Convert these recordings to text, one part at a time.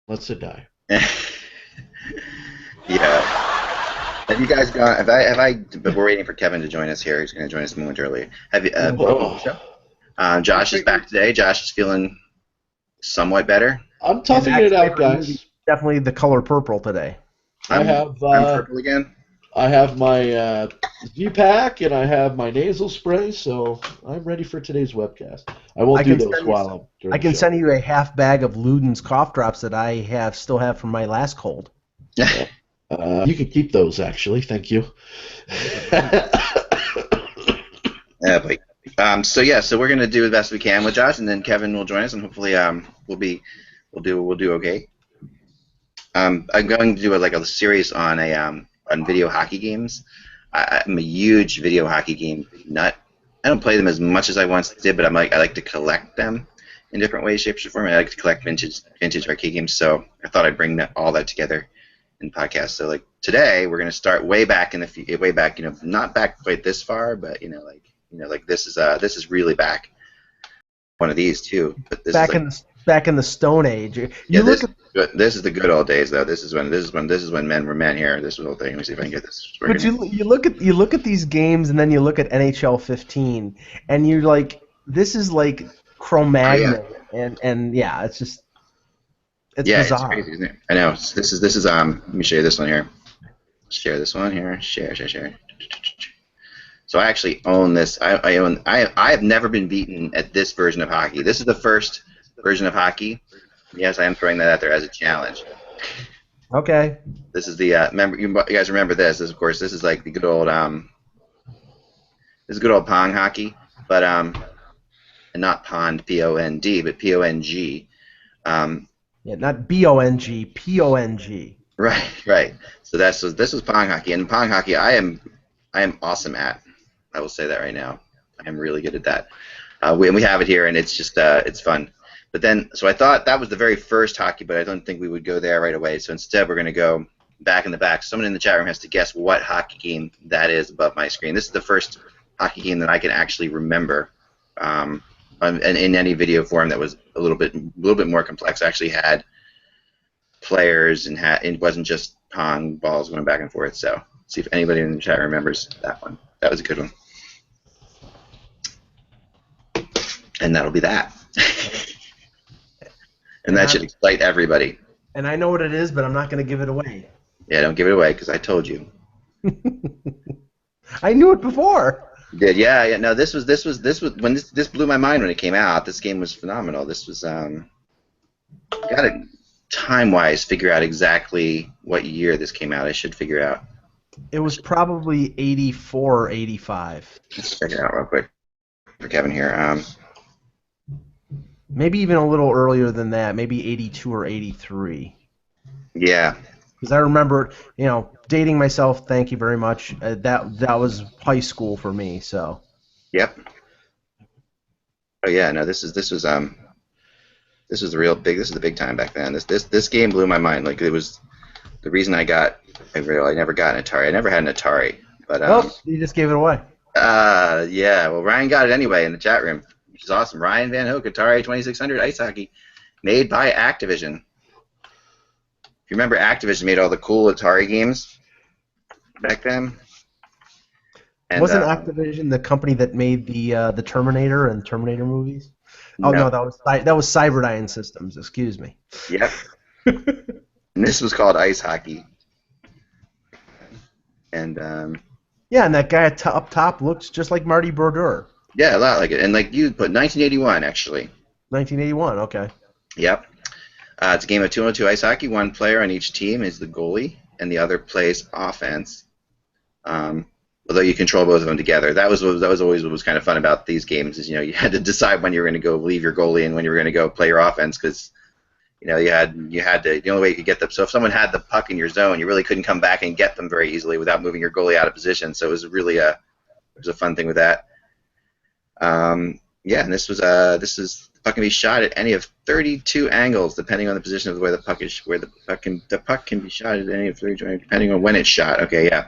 Let's it die. Yeah. Have you guys gone? But we're waiting for Kevin to join us here. He's going to join us momentarily. Have you? Welcome to the Oh, show. I Josh is figured back today. Josh is feeling somewhat better. I'm And toughing Mac's it out, favorite movie, guys. definitely the color purple today. I I'm have I'm uh, purple again. I have my Z-Pack and I have my nasal spray, so I'm ready for today's webcast. I won't I do can those send you while I'm during I the can show. send you a half bag of Luden's cough drops that I still have from my last cold. You can keep those, actually. Thank you. Yeah, but, so we're gonna do the best we can with Josh, and then Kevin will join us, and hopefully we'll do okay. I'm going to do a series on video hockey games. I'm a huge video hockey game nut. I don't play them as much as I once did, but I like to collect them in different ways, shapes, or forms. I like to collect vintage arcade games, so I thought I'd bring all that together in podcast. So like today, we're gonna start way back way back, not back quite this far, but like this is really back. One of these too, but this is like Back in the Stone Age. yeah, You look at this is the good old days though. This is when men were men here. This whole thing. Let me see if I can get this but working. you look at these games and then you look at NHL 15 and you're like, this is like Oh yeah, Cro-Magnon and yeah, it's yeah, it's crazy, bizarre. isn't it? I know. This is. Let me show you this one here. Share this one here. Share. So I actually own this. I have never been beaten at this version of hockey. This is the first version of hockey. Yes, I am throwing that out there as a challenge. Okay. This is the remember you guys remember this? Of course, this is like the good old this is good old pong hockey, but and not pond Pond, but Pong. Yeah, not Bong, Pong. Right. So this was pong hockey, and pong hockey I am awesome at. I will say that right now. I am really good at that. We have it here, and it's just it's fun. But then, so I thought that was the very first hockey, but I don't think we would go there right away. So instead, we're going to go back in the back. Someone in the chat room has to guess what hockey game that is above my screen. This is the first hockey game that I can actually remember in any video form that was a little bit more complex. I actually had players and it wasn't just pong balls going back and forth. So see if anybody in the chat remembers that one. That was a good one. And that'll be that. And that should excite everybody. And I know what it is, but I'm not going to give it away. Yeah, don't give it away because I told you. I knew it before. You did, yeah. No, this was when this blew my mind when it came out. This game was phenomenal. This was got to time-wise figure out exactly what year this came out. I should figure out. It was probably 84 or 85. Let's check it out real quick for Kevin here. Maybe even a little earlier than that, maybe 82 or 83. Yeah. Because I remember, dating myself. Thank you very much. That was high school for me. So. Yep. Oh yeah. No, this was the real big. This is the big time back then. This game blew my mind. Like it was the reason I never got an Atari. I never had an Atari. But you just gave it away. yeah. Well, Ryan got it anyway in the chat room, which is awesome. Ryan Van Hook, Atari 2600 Ice Hockey, made by Activision. If you remember, Activision made all the cool Atari games back then. And, Wasn't Activision the company that made the Terminator and Terminator movies? Oh no, that was Cyberdyne Systems. Excuse me. Yep. And this was called Ice Hockey. And yeah, and that guy up top looks just like Marty Brodeur. Yeah, a lot like it. And like you put 1981 actually. 1981. Okay. Yep. It's a game of 2-on-2 ice hockey. One player on each team is the goalie, and the other plays offense. Although you control both of them together. That was always what was kind of fun about these games is you had to decide when you were going to go leave your goalie and when you were going to go play your offense because you had to the only way you could get them. So if someone had the puck in your zone, you really couldn't come back and get them very easily without moving your goalie out of position. So it was really a fun thing with that. Yeah, and this is puck can be shot at any of 32 angles, depending on the position of where the puck is. The puck can be shot at any of 32 angles, depending on when it's shot. Okay, yeah.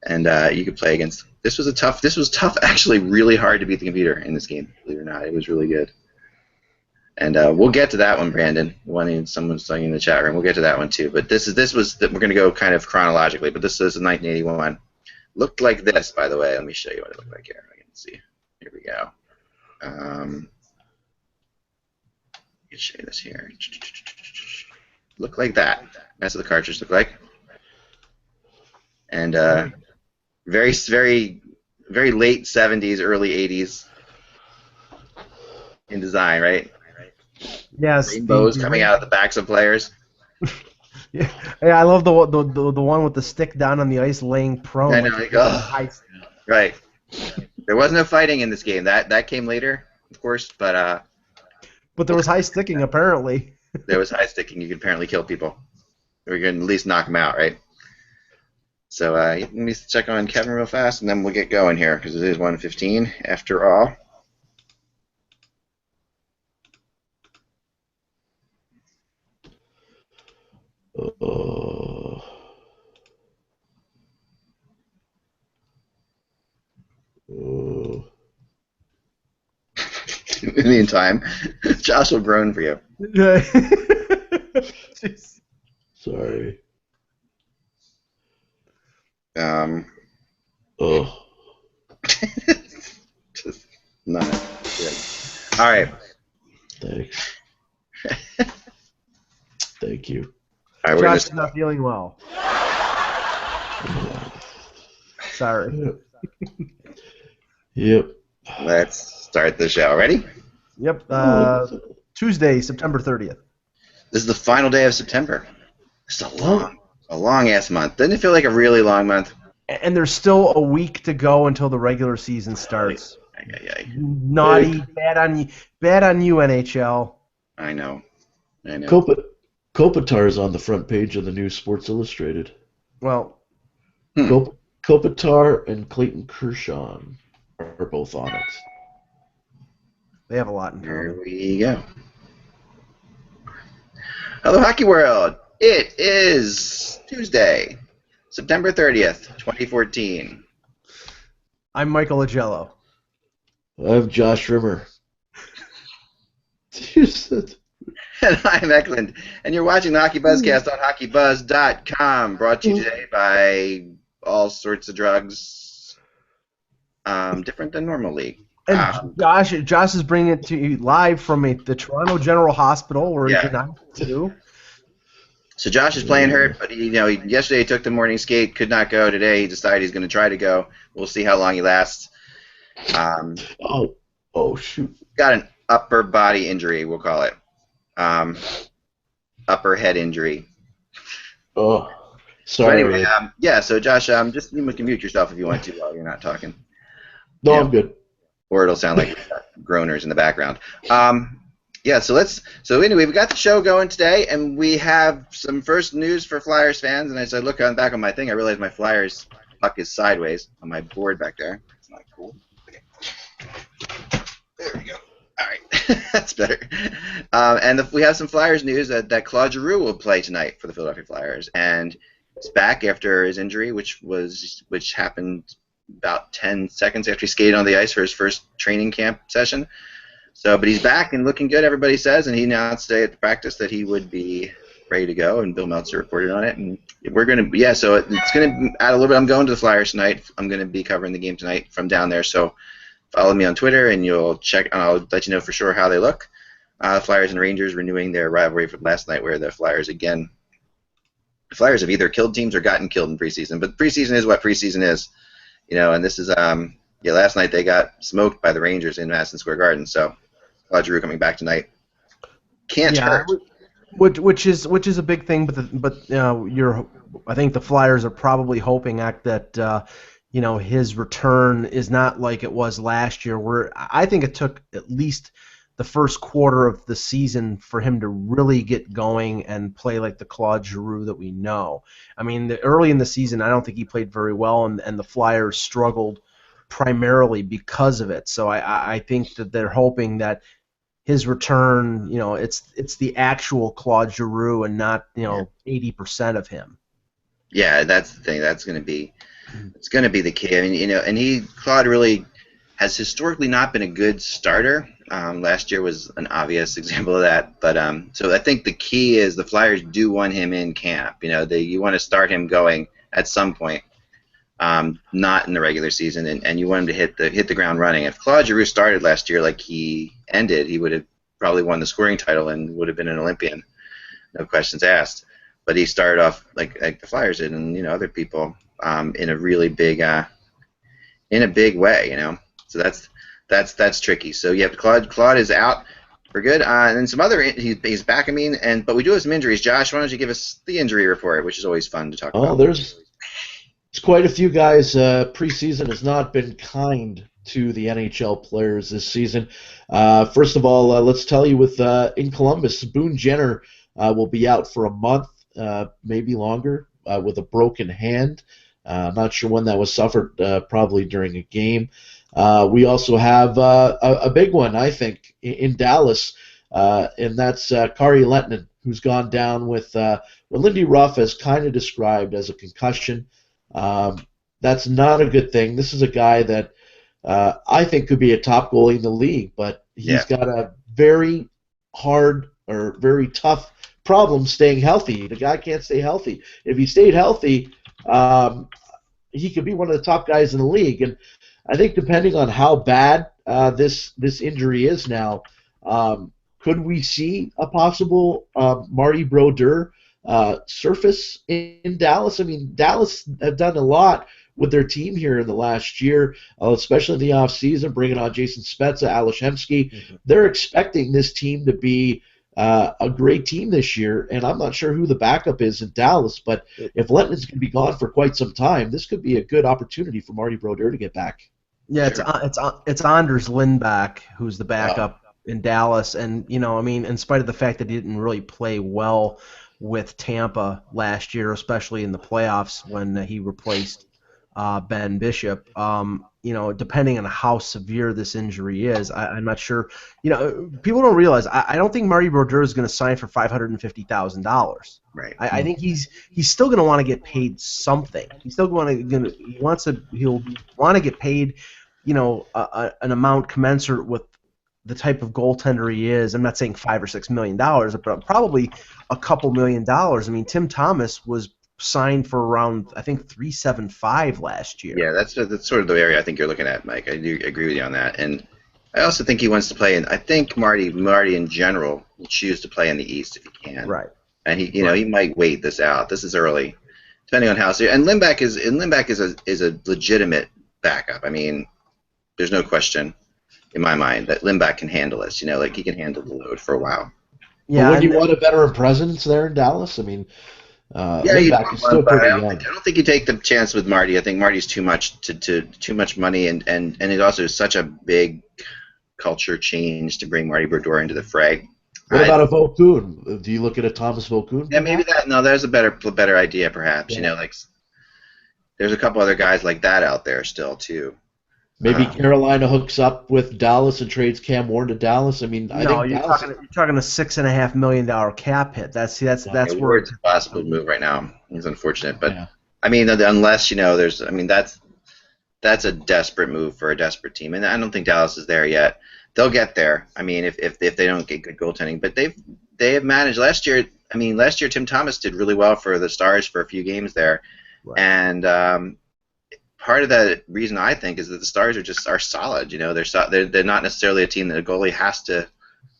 And you could play against. This was tough. Actually, really hard to beat the computer in this game. Believe it or not, it was really good. And we'll get to that one, Brandon. Someone's talking in the chat room. We'll get to that one too. But we're going to go kind of chronologically. But this is 1981. Looked like this, by the way. Let me show you what it looked like here. I can see. Here we go. I can show you this here. Look like that. That's what the cartridge looked like. And very, very, very late 70s, early 80s in design, right? Yes. Rainbows coming out of the backs of players. Yeah, I love the one with the stick down on the ice laying prone. I know, right. There was no fighting in this game. That came later, of course, but there was high sticking apparently. There was high sticking. You could apparently kill people. Or you can at least knock them out, right? So let me check on Kevin real fast, and then we'll get going here because it is 1:15 after all. In the meantime, Josh will groan for you. Sorry. Just not good. All right. Thanks. Thank you. All right, Josh is not feeling well. Sorry. Yep. Let's start the show. Ready? Yep. Tuesday, September 30th. This is the final day of September. It's a long ass month. Doesn't it feel like a really long month? And there's still a week to go until the regular season starts. Naughty, bad on you, NHL. I know. Kopitar is on the front page of the new Sports Illustrated. Well, Kopitar and Clayton Kershaw are both on it. They have a lot in common. Here we go. Hello, Hockey World. It is Tuesday, September 30th, 2014. I'm Michael Agello. I'm Josh Rimmer. And I'm Eklund. And you're watching the HockeyBuzzCast on HockeyBuzz.com, brought to you today by all sorts of drugs, different than normal league. And Josh is bringing it to you live from the Toronto General Hospital, where he's in ICU. So Josh is playing hurt, but yesterday he took the morning skate, could not go. Today he decided he's going to try to go. We'll see how long he lasts. Oh shoot! Got an upper body injury, we'll call it. Upper head injury. Oh, sorry. So anyway, so Josh, just you can mute yourself if you want to while you're not talking. No, I'm good. Or it'll sound like we've got groaners in the background. So anyway, we got the show going today, and we have some first news for Flyers fans. And as I look back on my thing, I realize my Flyers puck is sideways on my board back there. It's not cool. Okay. There we go. All right, that's better. And we have some Flyers news that Claude Giroux will play tonight for the Philadelphia Flyers, and he's back after his injury, which happened about 10 seconds after he skated on the ice for his first training camp session. But he's back and looking good, everybody says, and he announced today at the practice that he would be ready to go, and Bill Meltzer reported on it. And we're going to, so it's going to add a little bit. I'm going to the Flyers tonight. I'm going to be covering the game tonight from down there, so follow me on Twitter, and you'll check. I'll let you know for sure how they look. Flyers and Rangers renewing their rivalry from last night, where the Flyers have either killed teams or gotten killed in preseason. But preseason is what preseason is, And this is last night they got smoked by the Rangers in Madison Square Garden. So Claude Giroux coming back tonight can't hurt. Which is a big thing, but I think the Flyers are probably hoping that his return is not like it was last year, where I think it took at least the first quarter of the season for him to really get going and play like the Claude Giroux that we know. I mean, early in the season, I don't think he played very well, and the Flyers struggled primarily because of it. So I think that they're hoping that his return, it's the actual Claude Giroux and not 80% of him. Yeah, that's the thing. That's going to be. It's going to be the key. I mean, Claude really has historically not been a good starter. Last year was an obvious example of that. But so I think the key is the Flyers do want him in camp. You want to start him going at some point, not in the regular season, and you want him to hit the ground running. If Claude Giroux started last year like he ended, he would have probably won the scoring title and would have been an Olympian, no questions asked. But he started off like the Flyers did, and other people in a really big in a big way. So that's tricky. So yeah, Claude is out for good, and then some other he's back. But we do have some injuries. Josh, why don't you give us the injury report, which is always fun to talk about. Oh, there's quite a few guys. Preseason has not been kind to the NHL players this season. First of all, let's tell you in Columbus, Boone Jenner will be out for a month, maybe longer, with a broken hand. Not sure when that was suffered, probably during a game. We also have a big one, I think, in Dallas, and that's Kari Lehtinen, who's gone down with what Lindy Ruff has kind of described as a concussion. That's not a good thing. This is a guy that I think could be a top goalie in the league, but he's got a very hard or very tough problem staying healthy. The guy can't stay healthy. If he stayed healthy, he could be one of the top guys in the league. And I think depending on how bad this injury is now, could we see a possible Marty Brodeur surface in Dallas? I mean, Dallas have done a lot with their team here in the last year, especially in the offseason, bringing on Jason Spezza, Ales Hemsky. Mm-hmm. They're expecting this team to be a great team this year, and I'm not sure who the backup is in Dallas, but if Lettinen's going to be gone for quite some time, this could be a good opportunity for Marty Brodeur to get back. Yeah, it's Anders Lindback who's the backup in Dallas, and in spite of the fact that he didn't really play well with Tampa last year, especially in the playoffs when he replaced Ben Bishop. Depending on how severe this injury is, I'm not sure. People don't realize. I don't think Marty Brodeur is going to sign for $550,000. Right. I think he's still going to want to get paid something. He's still he'll want to get paid, an amount commensurate with the type of goaltender he is. I'm not saying $5 or $6 million, but probably a couple $1 million. I mean, Tim Thomas was signed for around, I think, $375 last year. Yeah, that's sort of the area I think you're looking at, Mike. I do agree with you on that, and I also think he wants to play in. I think Marty in general will choose to play in the East if he can. Right. And he might wait this out. This is early, depending on how. And Lindback is a legitimate backup. I mean, there's no question in my mind that Lindback can handle this. He can handle the load for a while. Yeah. But would you want a veteran presence there in Dallas? I mean. Lindback is still pretty young. I don't think you take the chance with Marty. I think Marty's too much too much money, and it also is such a big culture change to bring Marty Brodeur into the fray. What about a Vokoun? Do you look at a Thomas Vokoun? Yeah, maybe that. No, there's a better idea, perhaps. Yeah. There's a couple other guys like that out there still too. Maybe Carolina hooks up with Dallas and trades Cam Ward to Dallas. I mean, you're talking a $6.5 million cap hit. That's where it's a possible move right now. It's unfortunate, but yeah. I mean, unless there's. I mean, that's a desperate move for a desperate team, and I don't think Dallas is there yet. They'll get there. I mean, if they don't get good goaltending, but they have managed last year. I mean, last year Tim Thomas did really well for the Stars for a few games there, right. And part of that reason I think is that the Stars are solid. They're not necessarily a team that a goalie has to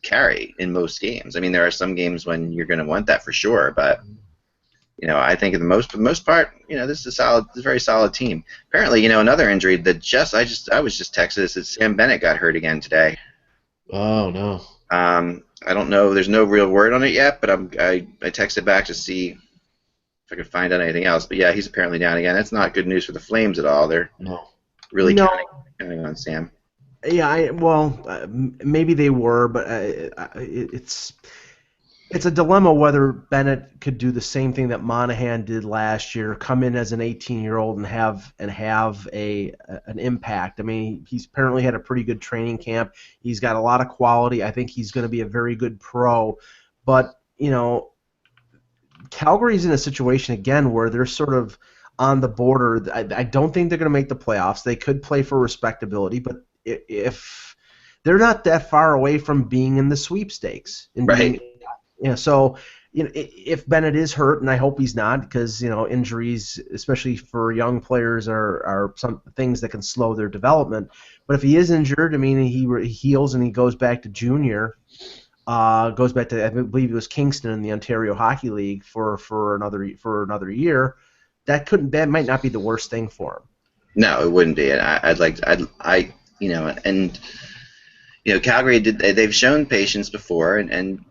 carry in most games. I mean, there are some games when you're going to want that for sure, but I think for the most part, this is a very solid team. Apparently, another injury that I was just texted is that Sam Bennett got hurt again today. Oh no. I don't know. There's no real word on it yet, but I texted back to see if I could find out anything else. But yeah, he's apparently down again. That's not good news for the Flames at all. They're really counting on Sam. Yeah, maybe they were, but it's a dilemma whether Bennett could do the same thing that Monahan did last year, come in as an 18-year-old and have an impact. I mean, he's apparently had a pretty good training camp. He's got a lot of quality. I think he's going to be a very good pro. But, Calgary's in a situation, again, where they're sort of on the border. I don't think they're going to make the playoffs. They could play for respectability, but if they're not that far away from being in the sweepstakes. And Right. So if Bennett is hurt, and I hope he's not, because injuries, especially for young players, are some things that can slow their development. But if he is injured, I mean, he heals and he goes back to junior. Goes back to, I believe it was Kingston in the Ontario Hockey League for another year. That might not be the worst thing for him. No, it wouldn't be. And Calgary they've shown patience before, and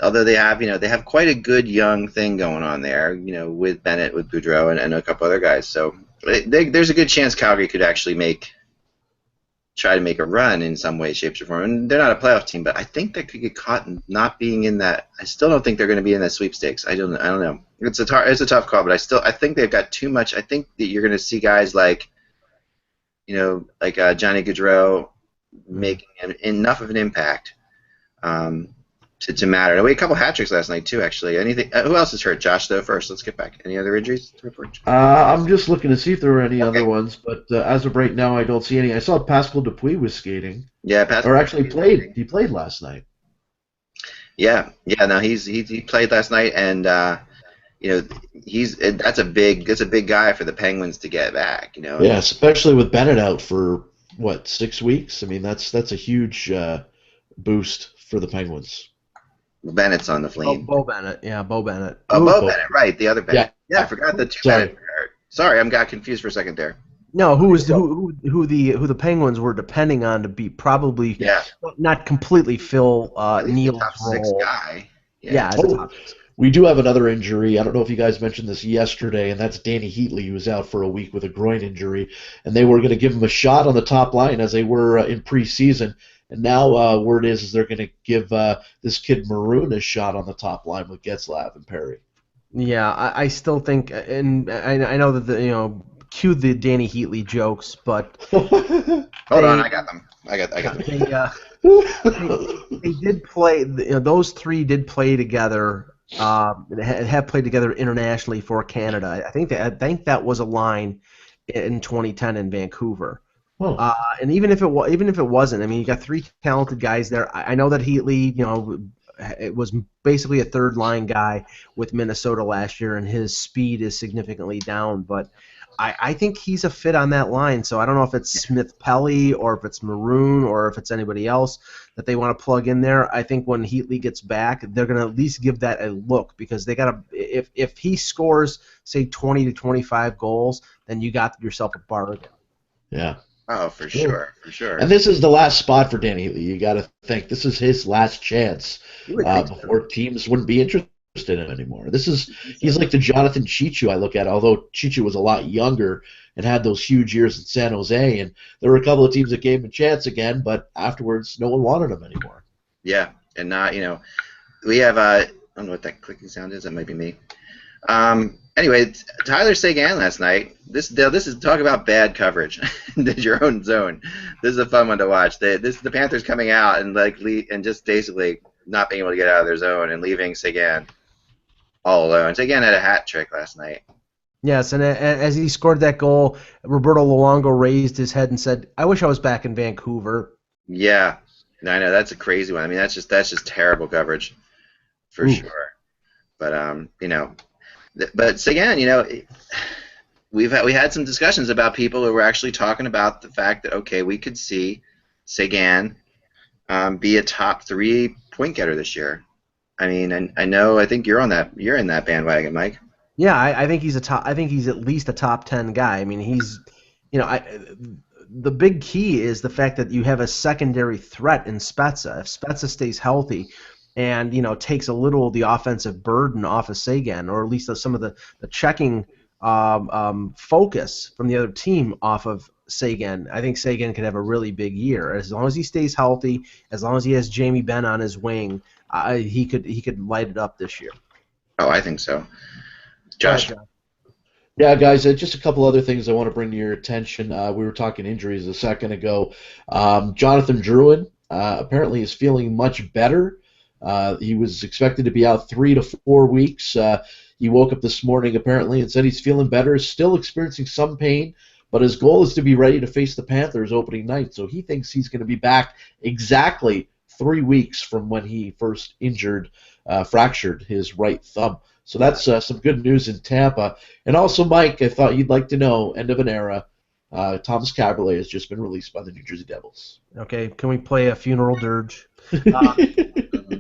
although they have quite a good young thing going on there, with Bennett, with Boudreau, and a couple other guys. So there's a good chance Calgary could actually try to make a run in some way, shape, or form. And they're not a playoff team, but I think they could get caught in not being in that. I still don't think they're going to be in that sweepstakes. I don't know. It's a tough call, but I think they've got too much. I think that you're going to see guys like Johnny Gaudreau making enough of an impact to matter. We had a couple hat tricks last night too, actually. Anything? Who else is hurt? Josh, though. First, let's get back. Any other injuries to report? I'm just looking to see if there were any other ones, but as of right now, I don't see any. I saw Pascal Dupuis was skating. Yeah, Pascal. Or actually played. He played last night. Yeah. No, he played last night, and that's a big guy for the Penguins to get back. Yeah, especially with Bennett out for 6 weeks. I mean, that's a huge boost for the Penguins. Bennett's on the Flames. Bo Bennett. Yeah, Bo Bennett. Bo Bennett, right? The other Bennett. Yeah, I forgot the two Bennett. Sorry, I got confused for a second there. No, who the Penguins were depending on to be probably not completely fill Neal's top role. 6 guy. Yeah, as a top 6. We do have another injury. I don't know if you guys mentioned this yesterday, and that's Danny Heatley, who was out for a week with a groin injury, and they were going to give him a shot on the top line as they were in preseason. And now word is they're going to give this kid Maroon a shot on the top line with Getzlaf and Perry. Yeah, I still think, and I know that cue the Danny Heatley jokes, but hold on, I got them. I got them. They did play. Those three did play together. Have played together internationally for Canada. I think that was a line in 2010 in Vancouver. Oh. And even if it wasn't, I mean, you got 3 talented guys there. I know that Heatley, it was basically a third line guy with Minnesota last year, and his speed is significantly down. But I think he's a fit on that line. So I don't know if it's Smith Pelly or if it's Maroon or if it's anybody else that they want to plug in there. I think when Heatley gets back, they're going to at least give that a look, because they got to. If he scores, say, 20 to 25 goals, then you got yourself a bargain. Yeah. Oh, for sure. And this is the last spot for Danny Heatley. You got to think this is his last chance before teams wouldn't be interested in him anymore. He's like the Jonathan Chichu I look at, although Chichu was a lot younger and had those huge years in San Jose, and there were a couple of teams that gave him a chance again, but afterwards no one wanted him anymore. Yeah, and not we have I don't know what that clicking sound is. That might be me. Anyway, Tyler Seguin last night. This is talk about bad coverage. Did your own zone. This is a fun one to watch. The Panthers coming out and just basically not being able to get out of their zone and leaving Seguin all alone. Seguin had a hat trick last night. Yes, and as he scored that goal, Roberto Luongo raised his head and said, "I wish I was back in Vancouver." Yeah, I know that's a crazy one. I mean, that's just terrible coverage, for sure. But But Seguin, we had some discussions about people who were actually talking about the fact that we could see Seguin be a top 3 point getter this year. I mean, and I think you're in that bandwagon, Mike. Yeah, I think he's I think he's at least a top 10 guy. I mean, he's the big key is the fact that you have a secondary threat in Spezza. If Spezza stays healthy and takes a little of the offensive burden off of Seguin, or at least some of the checking focus from the other team off of Seguin, I think Seguin could have a really big year. As long as he stays healthy, as long as he has Jamie Benn on his wing, he could light it up this year. Oh, I think so. Josh? Yeah, guys, just a couple other things I want to bring to your attention. We were talking injuries a second ago. Jonathan Drouin apparently is feeling much better. He was expected to be out 3 to 4 weeks. He woke up this morning apparently and said he's feeling better, still experiencing some pain, but his goal is to be ready to face the Panthers opening night. So he thinks he's going to be back exactly 3 weeks from when he first fractured his right thumb. So that's some good news in Tampa. And also, Mike, I thought you'd like to know, end of an era, Thomas Caberlet has just been released by the New Jersey Devils. Okay, can we play a funeral dirge?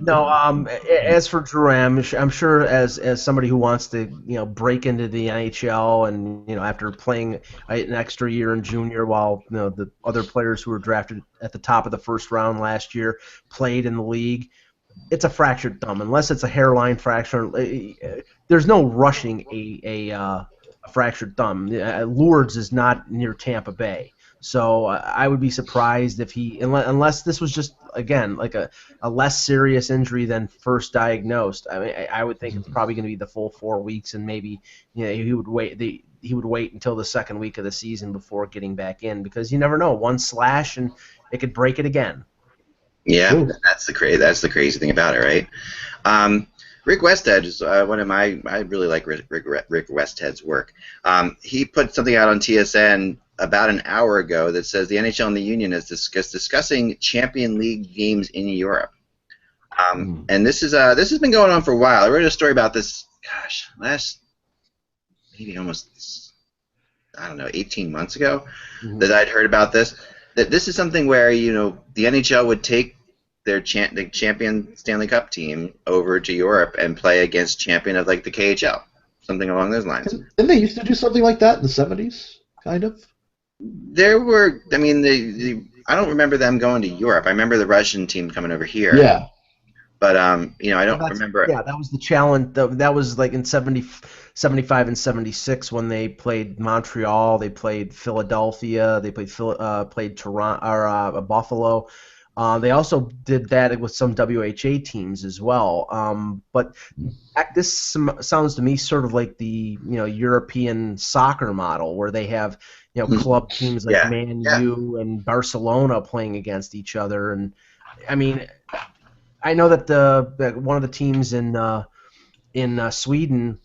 No. As for Drew, I'm sure as somebody who wants to break into the NHL and after playing an extra year in junior while the other players who were drafted at the top of the first round last year played in the league, it's a fractured thumb. Unless it's a hairline fracture, there's no rushing a fractured thumb. Lourdes is not near Tampa Bay. So I would be surprised if unless this was just, again, like a less serious injury than first diagnosed. I mean, I would think it's probably going to be the full 4 weeks, and maybe he would wait until the second week of the season before getting back in, because you never know. One slash and it could break it again. Yeah, Ooh. That's the crazy thing about it, right? Rick Westhead is one of my. I really like Rick Westhead's work. He put something out on TSN about an hour ago that says the NHL and the Union is discussing Champion League games in Europe. And this has been going on for a while. I wrote a story about this, last maybe almost, 18 months ago, that I'd heard about this. That this is something where the NHL would take their the champion Stanley Cup team over to Europe and play against champion of like the KHL, something along those lines. Didn't they used to do something like that in the 70s, kind of? There were, I don't remember them going to Europe. I remember the Russian team coming over here. Yeah. But I don't remember. Yeah, that was the challenge. That was like in 75 and 76 when they played Montreal, they played Philadelphia, they played Toronto or Buffalo. They also did that with some WHA teams as well. But this sounds to me sort of like the European soccer model, where they have club teams like Man U and Barcelona playing against each other. And I mean, I know that one of the teams in Sweden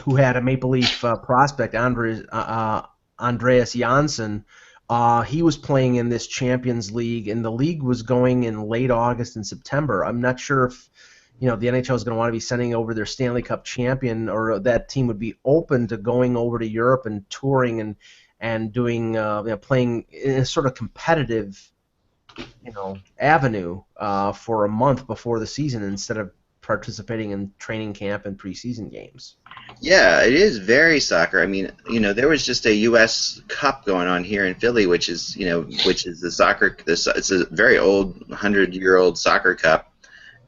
who had a Maple Leaf prospect, Andreas Jansson, he was playing in this Champions League, and the league was going in late August and September. I'm not sure if the NHL is going to want to be sending over their Stanley Cup champion, or that team would be open to going over to Europe and touring and doing playing in a sort of competitive avenue for a month before the season instead of participating in training camp and preseason games. Yeah, it is very soccer. I mean, there was just a U.S. Cup going on here in Philly, which is the soccer. It's a very old, 100-year-old soccer cup,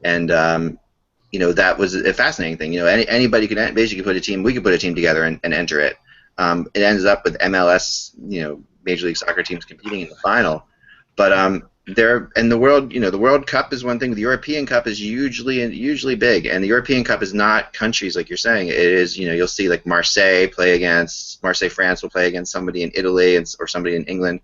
and that was a fascinating thing. Anybody could basically put a team. We could put a team together and enter it. It ends up with MLS, Major League Soccer teams competing in the final, but the World Cup is one thing. The European Cup is usually big, and the European Cup is not countries like you're saying. It is, you'll see like Marseille, France will play against somebody in Italy or somebody in England.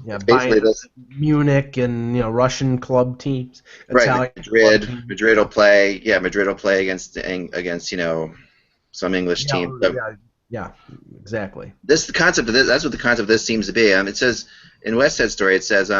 Yeah, basically Munich and Russian club teams. Right, Madrid will play. Yeah, Madrid will play against some English team. Yeah, exactly. That's what the concept of this seems to be. It says in Westhead's story, it says.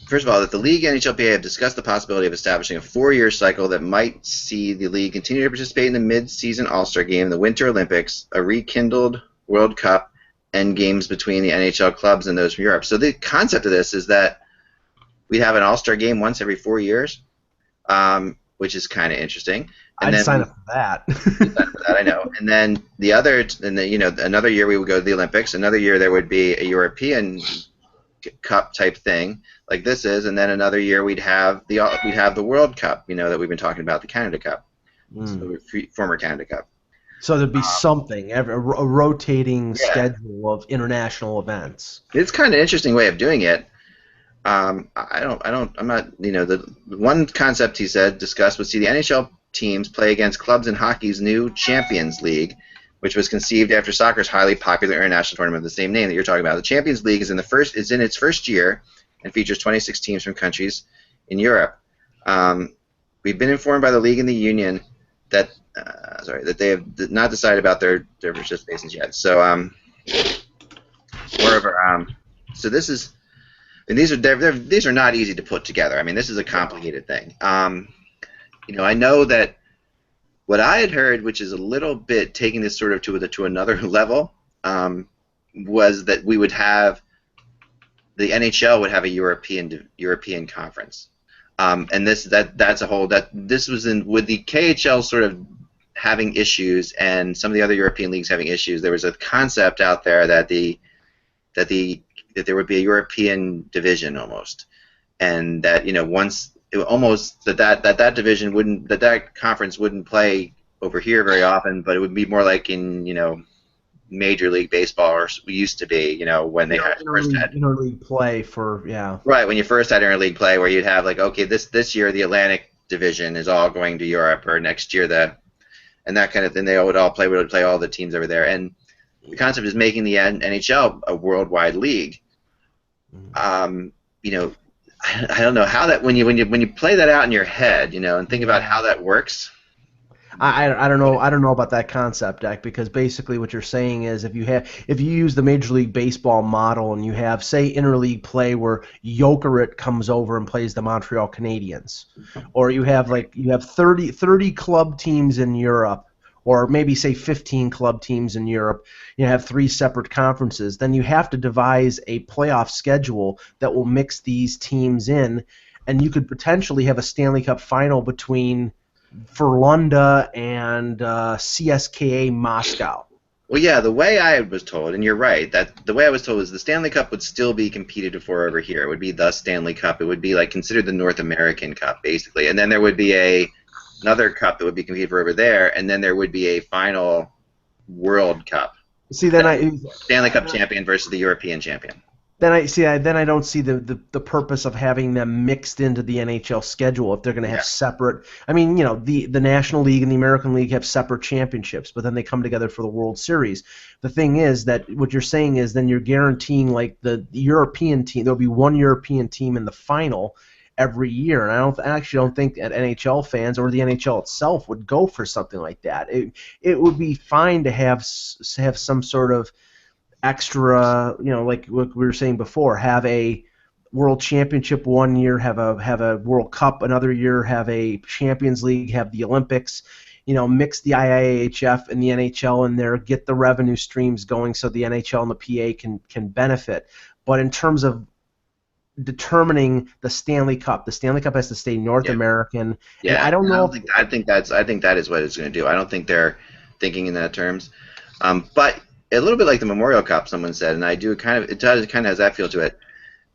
First of all, that the league and NHLPA have discussed the possibility of establishing a 4-year cycle that might see the league continue to participate in the mid-season All-Star Game, the Winter Olympics, a rekindled World Cup, and games between the NHL clubs and those from Europe. So the concept of this is that we have an All-Star Game once every 4 years, which is kind of interesting. And I'd sign up for that. I know. And then another year we would go to the Olympics. Another year there would be a European Cup type thing like this is, and then another year we'd have the World Cup, that we've been talking about, the Canada Cup, so former Canada Cup. So there'd be something, a rotating schedule of international events. It's kind of an interesting way of doing it. I'm not. The one concept he said discussed would see the NHL teams play against clubs in hockey's new Champions League, which was conceived after soccer's highly popular international tournament of the same name that you're talking about. The Champions League is in its first year and features 26 teams from countries in Europe. We've been informed by the league and the union that they have not decided about their participations yet. So Moreover, so this is, and these are not easy to put together. I mean, this is a complicated thing. I know that what I had heard, which is a little bit taking this sort of to another level, was that we would have the NHL would have a European conference, and this was in with the KHL sort of having issues and some of the other European leagues having issues. There was a concept out there that there would be a European division almost, and that once that division wouldn't that conference wouldn't play over here very often, but it would be more like in Major League Baseball, or used to be, when they first had interleague play right, when you first had interleague play, where you'd have like, okay, this year the Atlantic Division is all going to Europe, or next year and that kind of thing. They would play all the teams over there, and the concept is making the NHL a worldwide league. I don't know how that when you play that out in your head, and think about how that works. I don't know about that concept, Dak, because basically what you're saying is if you use the Major League Baseball model and you have, say, interleague play where Jokerit comes over and plays the Montreal Canadiens, or you have 30 club teams in Europe, or maybe say 15 club teams in Europe, you have 3 separate conferences, then you have to devise a playoff schedule that will mix these teams in, and you could potentially have a Stanley Cup final between Frölunda and CSKA Moscow. Well, yeah, the way I was told, and you're right, that the way I was told is the Stanley Cup would still be competed for over here. It would be the Stanley Cup. It would be like considered the North American Cup, basically. And then there would be another cup that would be competed for over there, and then there would be a final World Cup. See, then Stanley Cup champion versus the European champion. Then I don't see the purpose of having them mixed into the NHL schedule if they're going to have separate. I mean, the National League and the American League have separate championships, but then they come together for the World Series. The thing is that what you're saying is then you're guaranteeing like the European team. There'll be one European team in the final every year, and I actually don't think that NHL fans or the NHL itself would go for something like that. It would be fine to have some sort of extra, like what we were saying before, have a World Championship one year, have a World Cup another year, have a Champions League, have the Olympics, mix the IIHF and the NHL in there, get the revenue streams going so the NHL and the PA can benefit. But in terms of determining the Stanley Cup has to stay North American. Yeah, I don't know. I think that is what it's going to do. I don't think they're thinking in that terms. But a little bit like the Memorial Cup, someone said, and it kind of has that feel to it.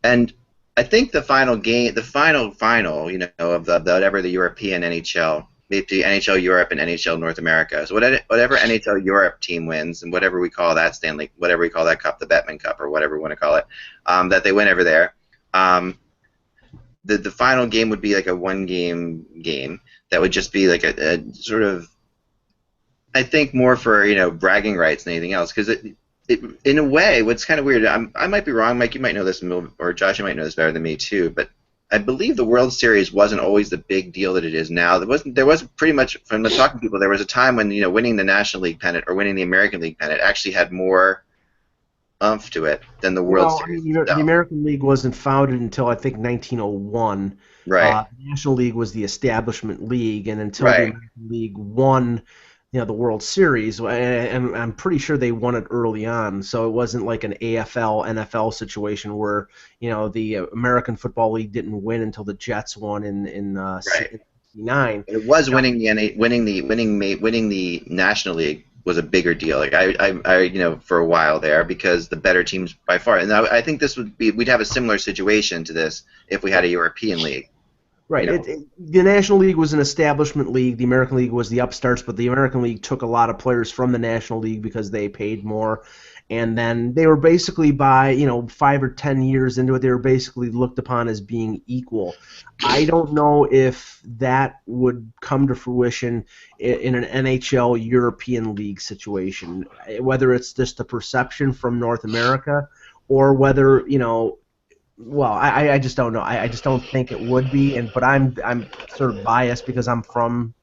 And I think the final game, the final, of the whatever the European NHL, the NHL Europe and NHL North America. So whatever NHL Europe team wins, and whatever we call that whatever we call that cup, the Bettman Cup or whatever we want to call it, that they win over there. The final game would be like a one-game game that would just be like a sort of, I think, more for bragging rights than anything else, because it in a way, what's kind of weird, I might be wrong, Mike, you might know this, or Josh, you might know this better than me too, but I believe the World Series wasn't always the big deal that it is now. There was pretty much, from the talking to people, there was a time when winning the National League pennant or winning the American League pennant actually had more oomph to it than the World Series. The American League wasn't founded until I think 1901. Right. The National League was the establishment league, and until the American League won the World Series, and I'm pretty sure they won it early on, so it wasn't like an AFL, NFL situation where the American Football League didn't win until the Jets won in '69. It was winning the National League was a bigger deal. Like I for a while there, because the better teams by far. And I think we'd have a similar situation to this if we had a European league. Right. The National League was an establishment league. The American League was the upstarts, but the American League took a lot of players from the National League because they paid more. And then they were basically, by 5 or 10 years into it, they were basically looked upon as being equal. I don't know if that would come to fruition in an NHL European League situation, whether it's just a perception from North America or whether well, I just don't know. I just don't think it would be, but I'm sort of biased because I'm from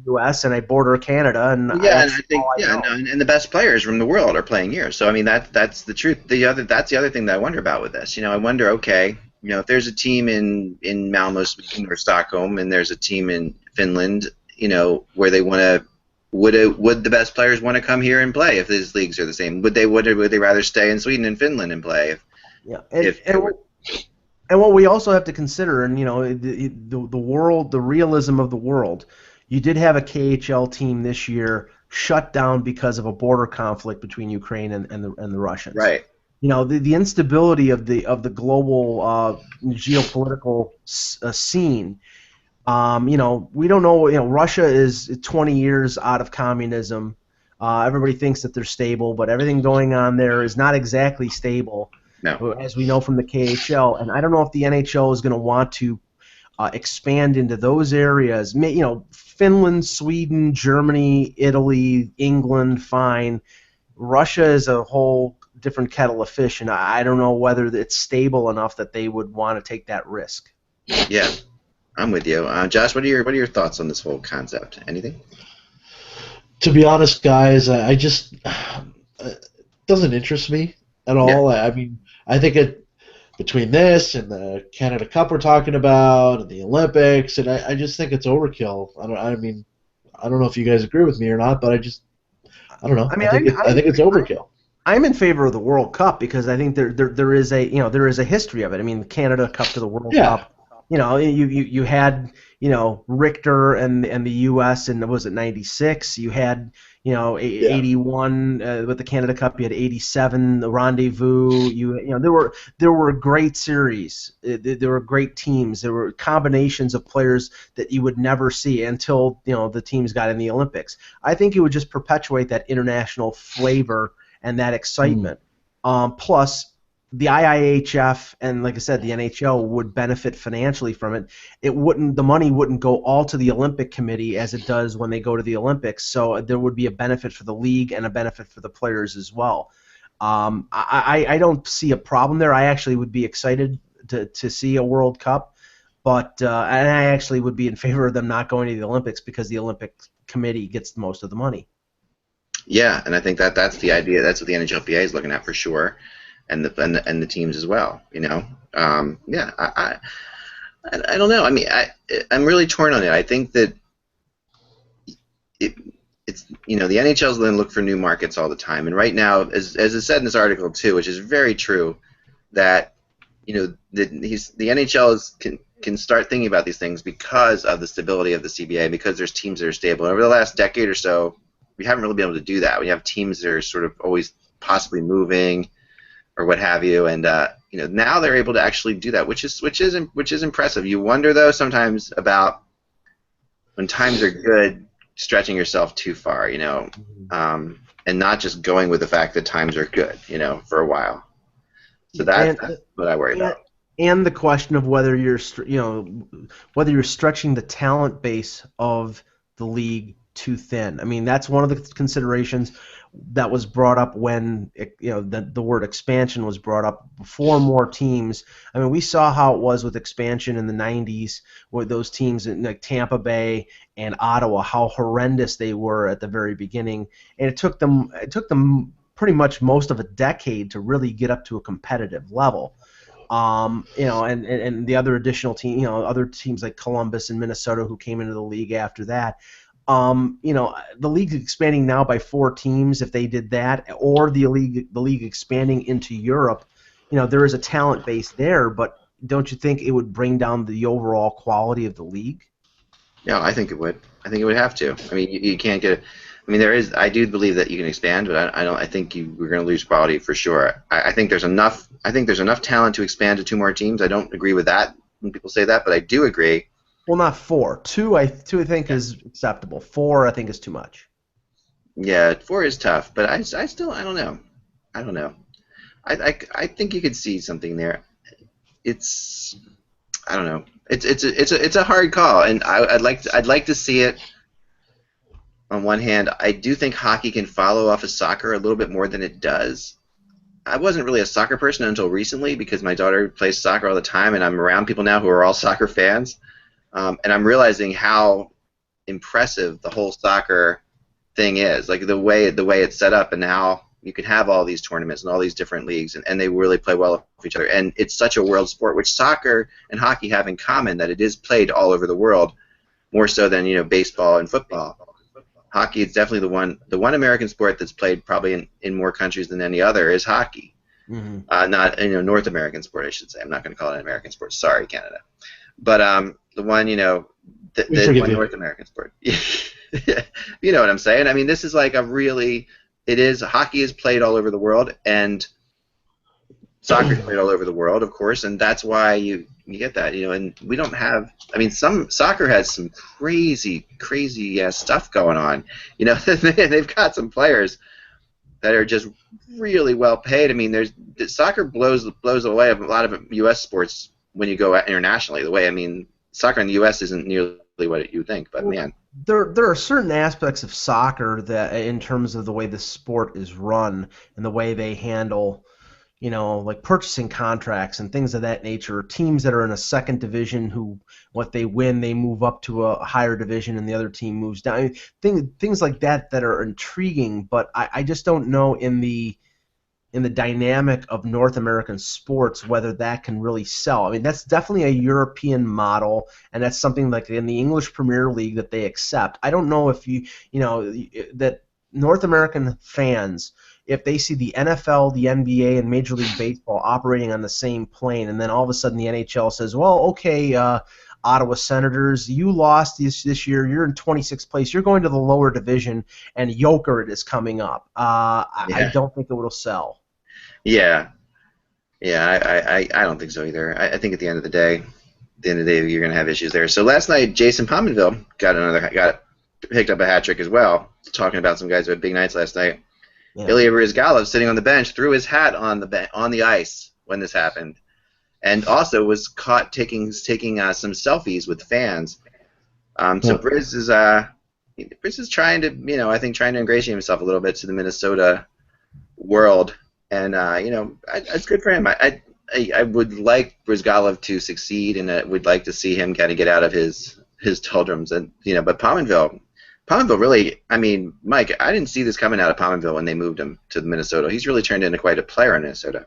U.S. and I border Canada, and Yeah, and that's I think all I yeah, know. and the best players from the world are playing here. So I mean that's the truth. That's the other thing that I wonder about with this. I wonder, okay, if there's a team in Malmo, Sweden, or Stockholm, and there's a team in Finland, where they want to. Would the best players want to come here and play if these leagues are the same? Would they rather stay in Sweden and Finland and play Yeah, if they were? and what we also have to consider, and the world, the realism of the world. You did have a KHL team this year shut down because of a border conflict between Ukraine and the Russians. Right. The instability of the global geopolitical scene. We don't know. Russia is 20 years out of communism. Everybody thinks that they're stable, but everything going on there is not exactly stable, No. as we know from the KHL. And I don't know if the NHL is going to want to expand into those areas. Finland, Sweden, Germany, Italy, England, fine. Russia is a whole different kettle of fish, and I don't know whether it's stable enough that they would want to take that risk. Yeah, I'm with you. Josh, what are your thoughts on this whole concept? Anything? To be honest, guys, I just it doesn't interest me at all. Yeah. I mean, I think between this and the Canada Cup we're talking about and the Olympics, and I just think it's overkill. I don't know if you guys agree with me or not, but I don't know. I mean, I think it's overkill. I'm in favor of the World Cup because I think there is a history of it. I mean, the Canada Cup to the World Cup. You had Richter and the U.S. and was it 96? You had 81 with the Canada Cup. You had 87, the Rendezvous. There were great series. There were great teams. There were combinations of players that you would never see until the teams got in the Olympics. I think it would just perpetuate that international flavor and that excitement. Plus, the IIHF and, like I said, the NHL would benefit financially from it. The money wouldn't go all to the Olympic Committee as it does when they go to the Olympics. So there would be a benefit for the league and a benefit for the players as well. I don't see a problem there. I actually would be excited to see a World Cup, but and I actually would be in favor of them not going to the Olympics because the Olympic Committee gets most of the money. Yeah, and I think that's the idea. That's what the NHLPA is looking at for sure. And the teams as well, I don't know. I mean, I'm really torn on it. I think that it's the NHL's going to look for new markets all the time, and right now, as it said in this article too, which is very true, that the NHL can start thinking about these things because of the stability of the CBA, because there's teams that are stable. And over the last decade or so, we haven't really been able to do that. We have teams that are sort of always possibly moving, or what have you, and now they're able to actually do that, which is impressive. You wonder though sometimes about when times are good, stretching yourself too far, and not just going with the fact that times are good, for a while. So that's what I worry about. And the question of whether you're stretching the talent base of the league too thin. I mean, that's one of the considerations that was brought up when the word expansion was brought up before more teams. I mean, we saw how it was with expansion in the 90s with those teams in like Tampa Bay and Ottawa, how horrendous they were at the very beginning, and it took them pretty much most of a decade to really get up to a competitive level. And the other additional team, other teams like Columbus and Minnesota who came into the league after that. The league expanding now by 4 teams, if they did that, or the league expanding into Europe, there is a talent base there, but don't you think it would bring down the overall quality of the league? Yeah, I think it would. I think it would have to. I mean, you can't get. I mean, I do believe that you can expand, but I don't. I think we're going to lose quality for sure. I think there's enough. I think there's enough talent to expand to 2 more teams. I don't agree with that when people say that, but I do agree. Well, not 4. 2 I think is acceptable. 4 I think is too much. Yeah, 4 is tough, but I still I don't know. I think you could see something there. I don't know. It's a hard call, and I'd like to see it. On one hand, I do think hockey can follow off of soccer a little bit more than it does. I wasn't really a soccer person until recently because my daughter plays soccer all the time, and I'm around people now who are all soccer fans. And I'm realizing how impressive the whole soccer thing is. Like the way it's set up, and now you can have all these tournaments and all these different leagues, and they really play well with each other. And it's such a world sport, which soccer and hockey have in common, that it is played all over the world, more so than baseball and football. Hockey is definitely the one American sport that's played probably in more countries than any other is hockey. Mm-hmm. Not North American sport, I should say. I'm not going to call it an American sport. Sorry, Canada. But the one the one North American sport. You know what I'm saying? I mean, this is like hockey is played all over the world, and soccer is played all over the world, of course, and that's why you get that, and we don't have, some soccer has some crazy stuff going on. They've got some players that are just really well paid. Soccer blows away a lot of U.S. sports when you go internationally. Soccer in the U.S. isn't nearly what you think, but man. There are certain aspects of soccer that, in terms of the way the sport is run and the way they handle, like purchasing contracts and things of that nature. Teams that are in a second division what they win, they move up to a higher division, and the other team moves down. Things like that are intriguing, but I just don't know in the dynamic of North American sports whether that can really sell. That's definitely a European model, and that's something like in the English Premier League that they accept. I don't know if that North American fans, if they see the NFL, the NBA, and Major League Baseball operating on the same plane, and then all of a sudden the NHL says, well, okay, Ottawa Senators, you lost this year. You're in 26th place. You're going to the lower division, and Jokerit is coming up. I don't think it will sell. Yeah, I don't think so either. I think at the end of the day, you're going to have issues there. So last night, Jason Pominville picked up a hat trick as well. Talking about some guys who had big nights last night. Yeah. Ilya Bryzgalov, sitting on the bench, threw his hat on the ice when this happened, and also was caught taking some selfies with fans. So Briz is trying to, I think, trying to ingratiate himself a little bit to the Minnesota world, and it's good for him. I would like Bryzgalov to succeed, and I would like to see him kind of get out of his doldrums, and but Pominville really, Mike, I didn't see this coming out of Pominville when they moved him to Minnesota. He's really turned into quite a player in Minnesota.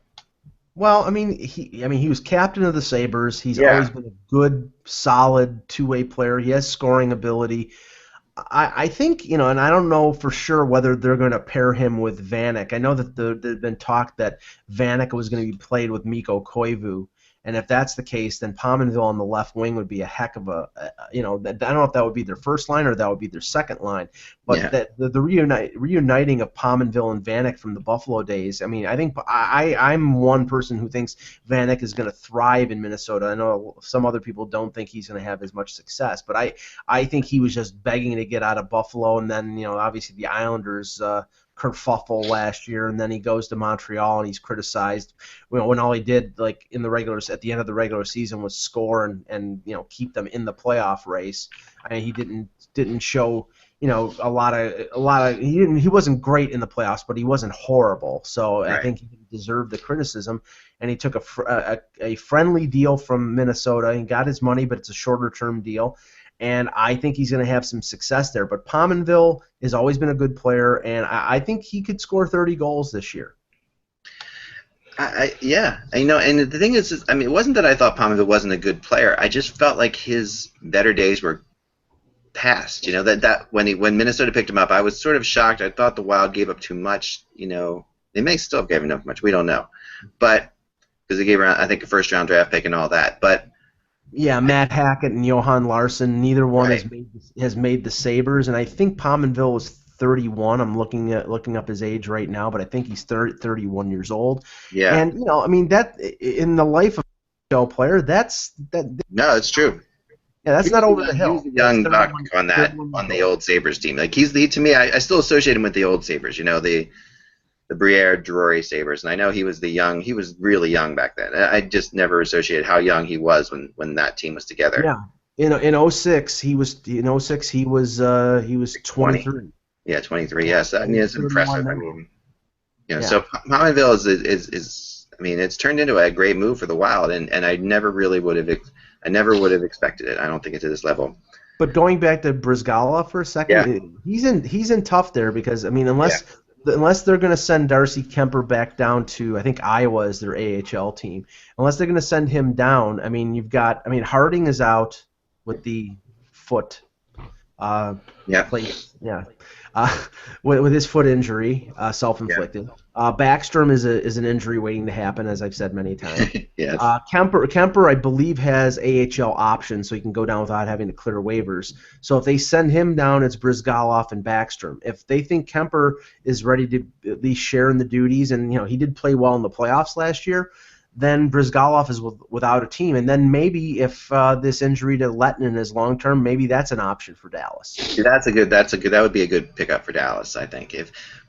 Well, he was captain of the Sabres. He's always been a good, solid two-way player. He has scoring ability. I think, and I don't know for sure whether they're going to pair him with Vanek. I know that there's been talk that Vanek was going to be played with Mikko Koivu. And if that's the case, then Pominville on the left wing would be a heck of a, I don't know if that would be their first line or that would be their second line. But the reuniting of Pominville and Vanek from the Buffalo days, I think I'm one person who thinks Vanek is going to thrive in Minnesota. I know some other people don't think he's going to have as much success, but I think he was just begging to get out of Buffalo, and then obviously the Islanders kerfuffle last year, and then he goes to Montreal and he's criticized when all he did at the end of the regular season was score and keep them in the playoff race. He didn't show a lot of he wasn't great in the playoffs, but he wasn't horrible. So right. I think he deserved the criticism, and he took a friendly deal from Minnesota. He got his money, but it's a shorter term deal. And I think he's going to have some success there. But Pominville has always been a good player, and I think he could score 30 goals this year. And the thing is, it wasn't that I thought Pominville wasn't a good player. I just felt like his better days were past. That when Minnesota picked him up, I was sort of shocked. I thought the Wild gave up too much. They may still have given up much. We don't know, but because they gave around, I think, a first-round draft pick and all that, but. Yeah, Matt Hackett and Johan Larsson, neither one has made the Sabres, and I think Pominville is 31. I'm looking up his age right now, but I think he's 31 years old. Yeah. And that in the life of a player, that's that. No, it's true. Yeah, that's not over the hill. He's a young buck on the old Sabres team. Like to me, I still associate him with the old Sabres. The Briere Drury Sabres, and I know he was really young back then. I just never associated how young he was when that team was together. Yeah, in 06 he was 23. Yeah, 23. Yes, it's impressive. So Pominville is it's turned into a great move for the Wild, and I never would have expected it. I don't think it's at this level. But going back to Brizgala for a Yeah, second, he's in tough there because I mean yeah, unless they're going to send Darcy Kemper back down to I think Iowa is their AHL team. Unless they're going to send him down, I mean Harding is out with the foot yeah, place, yeah, uh, with his foot injury, yeah. self-inflicted. Backstrom is an injury waiting to happen, as I've said many times. Yes. Kemper, I believe, has AHL options, so he can go down without having to clear waivers. So if they send him down, it's Brizgalov and Backstrom. If they think Kemper is ready to at least share in the duties, and he did play well in the playoffs last year, then Brizgalov is without a team, and then maybe if this injury to Lettinen is long term, maybe that's an option for Dallas. Yeah, that would be a good pickup for Dallas, I think.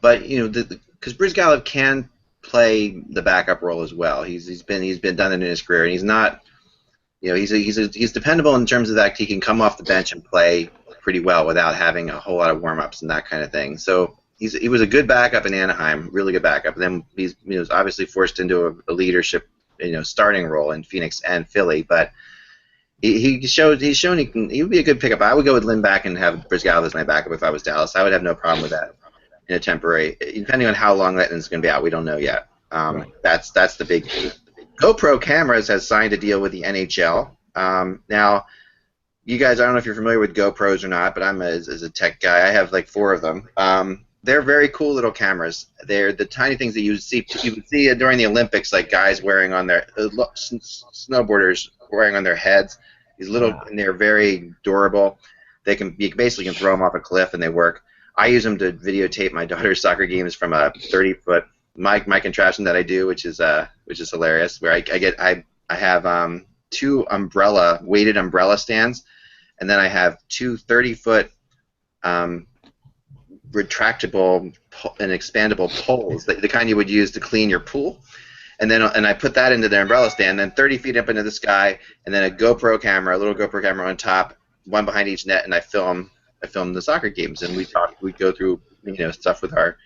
But because Brizgalov can play the backup role as well. He's been done it in his career, and he's not, he's dependable in terms of that he can come off the bench and play pretty well without having a whole lot of warm ups and that kind of thing. So he was a good backup in Anaheim, really good backup. And then he's was obviously forced into a leadership starting role in Phoenix and Philly, but he's shown he would be a good pickup. I would go with Lindback and have Brizgalov as my backup if I was Dallas. I would have no problem with that in a temporary, depending on how long Letton's going to be out. We don't know yet. Right. That's the big key. GoPro Cameras has signed a deal with the NHL. Now, you guys, I don't know if you're familiar with GoPros or not, but I'm as a tech guy. I have like 4 of them. They're very cool little cameras. They're the tiny things that you would see during the Olympics, like guys wearing on their snowboarders wearing on their heads. These little, and they're very durable. You basically can throw them off a cliff and they work. I use them to videotape my daughter's soccer games from a 30-foot my contraption that I do, which is hilarious. Where I have 2 weighted umbrella stands, and then I have 2 30-foot retractable and expandable poles, the kind you would use to clean your pool. And I put that into the umbrella stand, then 30 feet up into the sky, and then a little GoPro camera on top, one behind each net, and I film the soccer games, and we go through stuff with our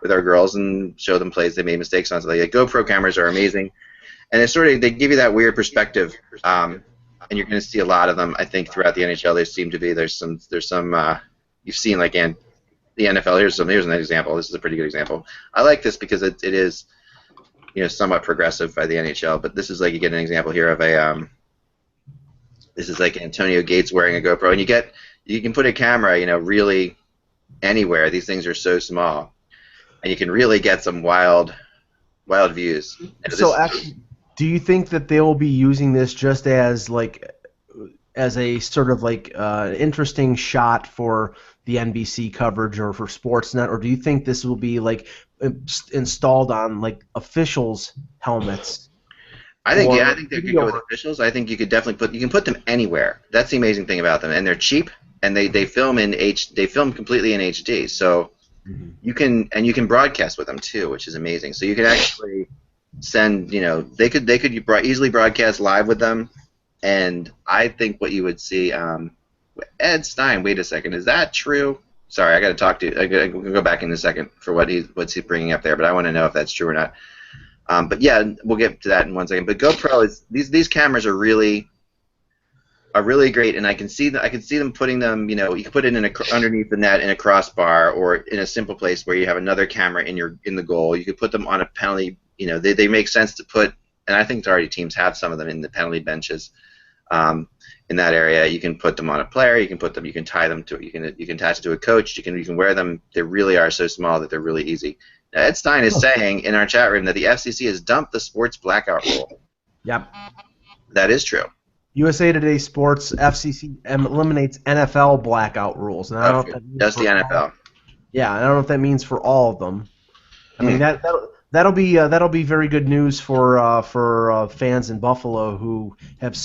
girls and show them plays they made mistakes on. So like GoPro cameras are amazing, and it's they give you that weird perspective, and you're going to see a lot of them. I think throughout the NHL, there seem to be there's some you've seen like in the NFL. Here's an example. This is a pretty good example. I like this because it is somewhat progressive by the NHL, but this is like you get an example here of this is like Antonio Gates wearing a GoPro, and you can put a camera really anywhere. These things are so small, and you can really get some wild views. So actually, do you think that they will be using this just as a sort of interesting shot for the NBC coverage or for Sportsnet, or do you think this will be installed on officials' helmets? I think they could go with officials. I think you could definitely put them anywhere. That's the amazing thing about them, and they're cheap, and they film completely in HD. So you can broadcast with them too, which is amazing. So you can actually send they could easily broadcast live with them, and I think what you would see. Ed Stein, wait a second, is that true? Sorry, I got to talk to you. I'm going to go back in a second for what's he bringing up there, but I want to know if that's true or not. But yeah, we'll get to that in 1 second. But GoPro these cameras are really great, and I can see them putting them. You can put it underneath the net in a crossbar or in a simple place where you have another camera in the goal. You could put them on a penalty. They make sense to put, and I think already teams have some of them in the penalty benches. In that area, you can put them on a player. You can tie them to. You can attach it to a coach. You can wear them. They really are so small that they're really easy. Now, Ed Stein is saying in our chat room that the FCC has dumped the sports blackout rule. Yep. That is true. USA Today Sports FCC eliminates NFL blackout rules. And I don't know if that just the NFL. Yeah, I don't know if that means for all of them. I mean that'll be very good news for fans in Buffalo who have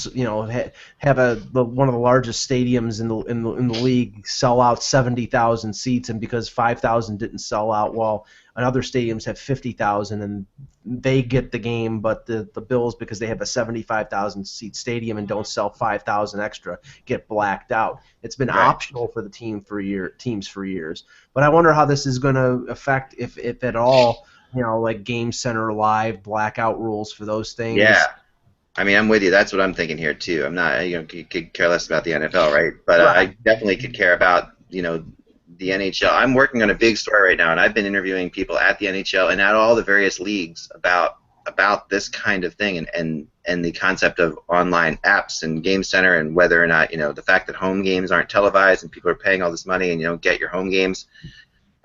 one of the largest stadiums in the league sell out 70,000 seats, and because 5,000 didn't sell out, well, other stadiums have 50,000 and they get the game, but the Bills, because they have a 75,000 seat stadium and don't sell 5,000 extra, get blacked out. It's been optional for the teams for years, but I wonder how this is going to affect, if at all, like Game Center Live blackout rules for those things. Yeah. I mean, I'm with you. That's what I'm thinking here too. I'm not, could care less about the NFL, right? But I Right. definitely could care about, the NHL. I'm working on a big story right now, and I've been interviewing people at the NHL and at all the various leagues about this kind of thing and the concept of online apps and Game Center and whether or not the fact that home games aren't televised and people are paying all this money and you don't get your home games.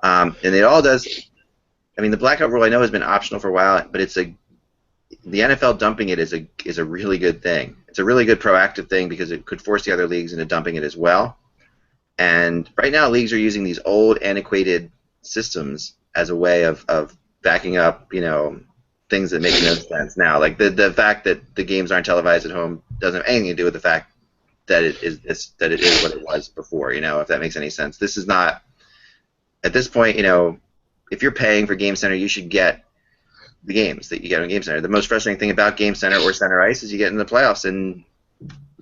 And it all does. I mean, the blackout rule I know has been optional for a while, but the NFL dumping it is a really good thing. It's a really good proactive thing because it could force the other leagues into dumping it as well. And right now, leagues are using these old, antiquated systems as a way of backing up, things that make no sense now. Like the fact that the games aren't televised at home doesn't have anything to do with the fact that it is what it was before. If that makes any sense. This is not at this point. If you're paying for Game Center, you should get the games that you get on Game Center. The most frustrating thing about Game Center or Center Ice is you get in the playoffs and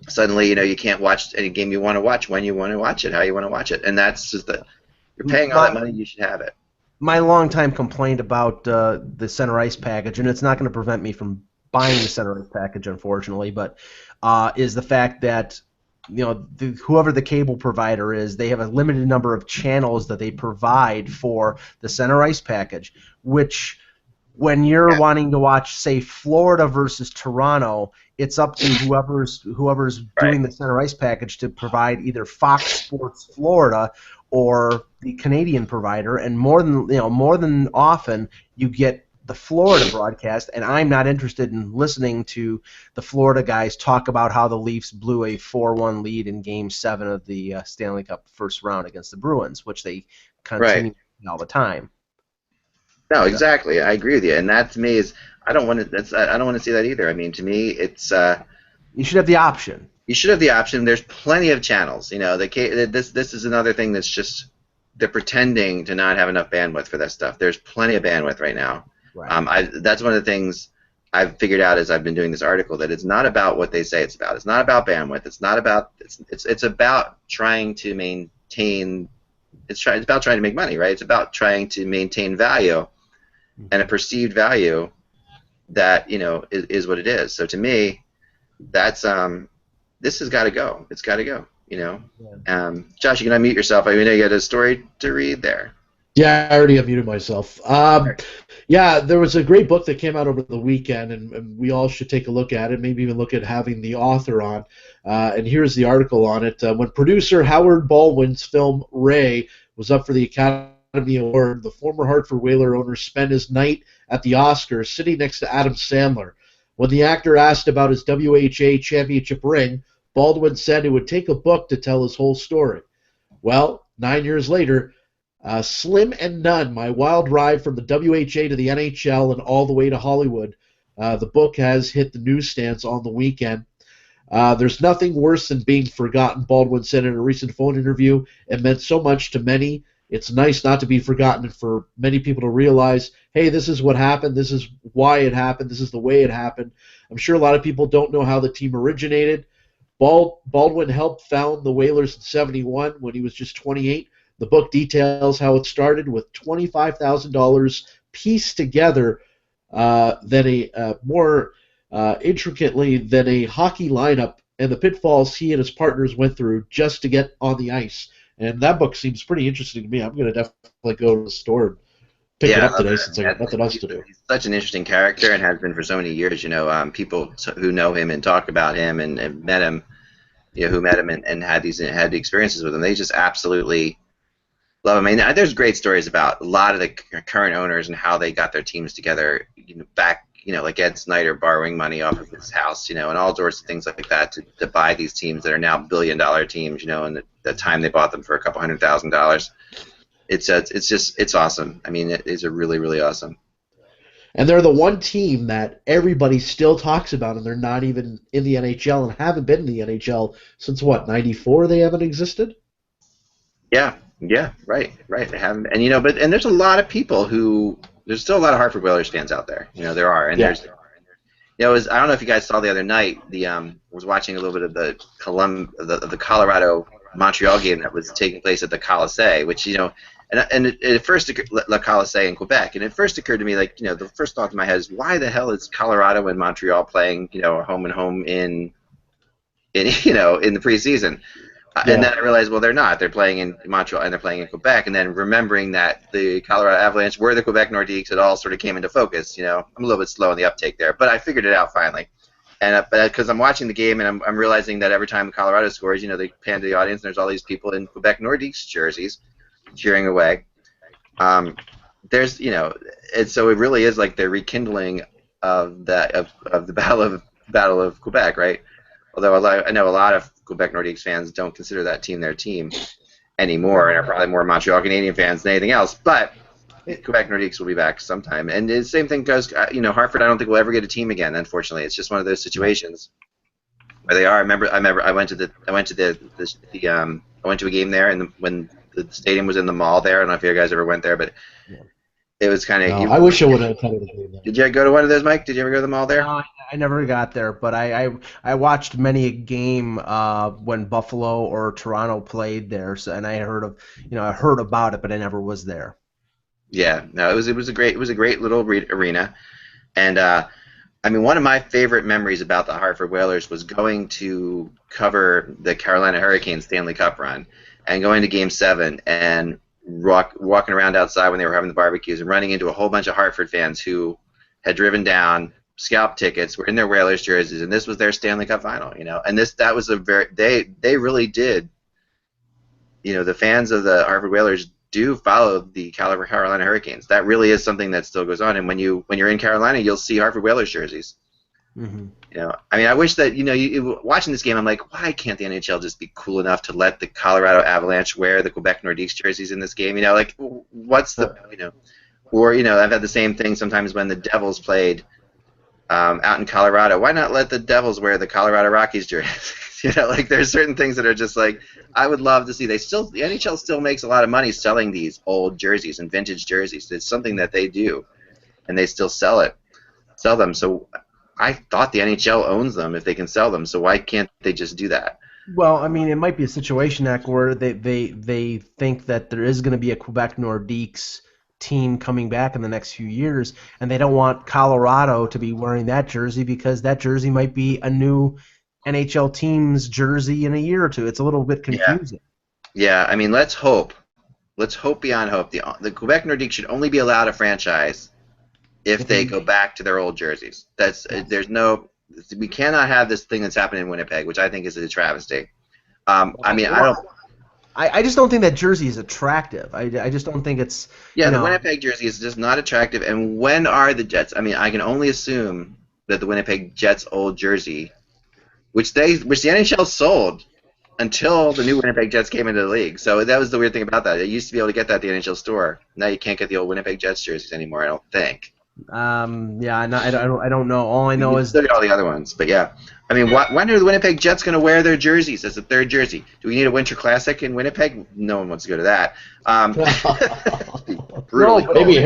suddenly you can't watch any game you want to watch when you want to watch it, how you want to watch it, and that's just you're paying all that money, you should have it. My longtime complaint about the Center Ice package, and it's not going to prevent me from buying the Center Ice package, unfortunately, but is the fact that whoever the cable provider is, they have a limited number of channels that they provide for the Center Ice package, which when you're wanting to watch, say, Florida versus Toronto, it's up to whoever's doing the Center Ice package to provide either Fox Sports Florida or the Canadian provider, and more than often you get the Florida broadcast, and I'm not interested in listening to the Florida guys talk about how the Leafs blew a 4-1 lead in Game 7 of the Stanley Cup first round against the Bruins, which they continue all the time. No, exactly. I agree with you, and that to me is I don't want to see that either. I mean, to me, it's you should have the option. You should have the option. There's plenty of channels. This is another thing that's just they're pretending to not have enough bandwidth for that stuff. There's plenty of bandwidth right now. Right. That's one of the things I've figured out as I've been doing this article, that it's not about what they say it's about. It's not about bandwidth. It's not about it's about trying to maintain. It's about trying to make money, right? It's about trying to maintain value, and a perceived value that is what it is. So to me, that's this has got to go. It's got to go. Josh, you can unmute yourself. I mean, you got a story to read there. Yeah, I already unmuted myself. Yeah, there was a great book that came out over the weekend, and we all should take a look at it, maybe even look at having the author on. And here's the article on it. When producer Howard Baldwin's film Ray was up for the Academy Award, the former Hartford Whaler owner spent his night at the Oscars sitting next to Adam Sandler. When the actor asked about his WHA championship ring, Baldwin said it would take a book to tell his whole story. Well, 9 years later, Slim and None, My Wild Ride from the WHA to the NHL and all the way to Hollywood. The book has hit the newsstands on the weekend. There's nothing worse than being forgotten, Baldwin said in a recent phone interview. It meant so much to many. It's nice not to be forgotten and for many people to realize, hey, this is what happened, this is why it happened, this is the way it happened. I'm sure a lot of people don't know how the team originated. Baldwin helped found the Whalers in '71 when he was just 28. The book details how it started with $25,000 pieced together more intricately than a hockey lineup, and the pitfalls he and his partners went through just to get on the ice. And that book seems pretty interesting to me. I'm going to definitely go to the store and pick it up today since I got nothing else to do. He's such an interesting character and has been for so many years. People who know him and talk about him and met him, who met him and had the experiences with him, they just absolutely love him. I mean, there's great stories about a lot of the current owners and how they got their teams together. Back, like Ed Snyder borrowing money off of his house, and all sorts of things like that to buy these teams that are now billion-dollar teams, and the time they bought them for a couple $100,000. It's awesome. I mean, it is a really, really awesome. And they're the one team that everybody still talks about, and they're not even in the NHL and haven't been in the NHL since, what, 94 they haven't existed? Yeah, right. They haven't, and and there's a lot of people there's still a lot of Hartford Whalers fans out there. There are, and there's, I don't know if you guys saw the other night. Was watching a little bit of the Colorado Montreal game that was taking place at the Colisée, which And it first occurred, Le Colisée in Quebec, and it first occurred to me, like, the first thought in my head is, why the hell is Colorado and Montreal playing, home and home in in the preseason? And then I realized, well, they're not. They're playing in Montreal and they're playing in Quebec. And then remembering that the Colorado Avalanche were the Quebec Nordiques, it all sort of came into focus. I'm a little bit slow in the uptake there, but I figured it out finally. And because I'm watching the game and I'm realizing that every time Colorado scores, they pan to the audience and there's all these people in Quebec Nordiques jerseys cheering away. And so it really is like the rekindling of the Battle of Quebec, right? Although I know a lot of Quebec Nordiques fans don't consider that team their team anymore, and are probably more Montreal Canadian fans than anything else. But Quebec Nordiques will be back sometime, and the same thing goes. Hartford, I don't think will ever get a team again. Unfortunately, it's just one of those situations where they are. I remember I went to a game there, and when the stadium was in the mall there. I don't know if you guys ever went there, but it was kind of. No, I wish I would have attended a game there. Did you go to one of those, Mike? Did you ever go to the mall there? No, I never got there, but I watched many a game when Buffalo or Toronto played there, and I heard about it, but I never was there. Yeah, no, it was a great little arena, and one of my favorite memories about the Hartford Whalers was going to cover the Carolina Hurricanes Stanley Cup run, and going to Game 7 and walking around outside when they were having the barbecues and running into a whole bunch of Hartford fans who had driven down, scalped tickets, were in their Whalers jerseys, and this was their Stanley Cup final, and that was they really did, the fans of the Hartford Whalers do follow the Carolina Hurricanes. That really is something that still goes on, and when you're in Carolina, you'll see Hartford Whalers jerseys. Mm-hmm. I wish that watching this game, I'm like, why can't the NHL just be cool enough to let the Colorado Avalanche wear the Quebec Nordiques jerseys in this game? What's the or I've had the same thing sometimes when the Devils played out in Colorado. Why not let the Devils wear the Colorado Rockies jerseys? There's certain things that are just like I would love to see. The NHL still makes a lot of money selling these old jerseys and vintage jerseys. It's something that they do, and they still sell them. So I thought the NHL owns them if they can sell them. So why can't they just do that? Well, it might be a situation, where they think that there is going to be a Quebec Nordiques team coming back in the next few years, and they don't want Colorado to be wearing that jersey because that jersey might be a new NHL team's jersey in a year or two. It's a little bit confusing. Yeah, let's hope. Let's hope beyond hope. The Quebec Nordiques should only be allowed a franchise if they go back to their old jerseys. We cannot have this thing that's happening in Winnipeg, which I think is a travesty. I just don't think that jersey is attractive. I just don't think it's. Yeah, the Winnipeg jersey is just not attractive. And when are the Jets? I can only assume that the Winnipeg Jets old jersey, which the NHL sold until the new Winnipeg Jets came into the league. So that was the weird thing about that. It used to be able to get that at the NHL store. Now you can't get the old Winnipeg Jets jerseys anymore, I don't think. I don't know. All I know is all the other ones, but yeah. When are the Winnipeg Jets going to wear their jerseys as a third jersey? Do we need a Winter Classic in Winnipeg? No one wants to go to that. Maybe a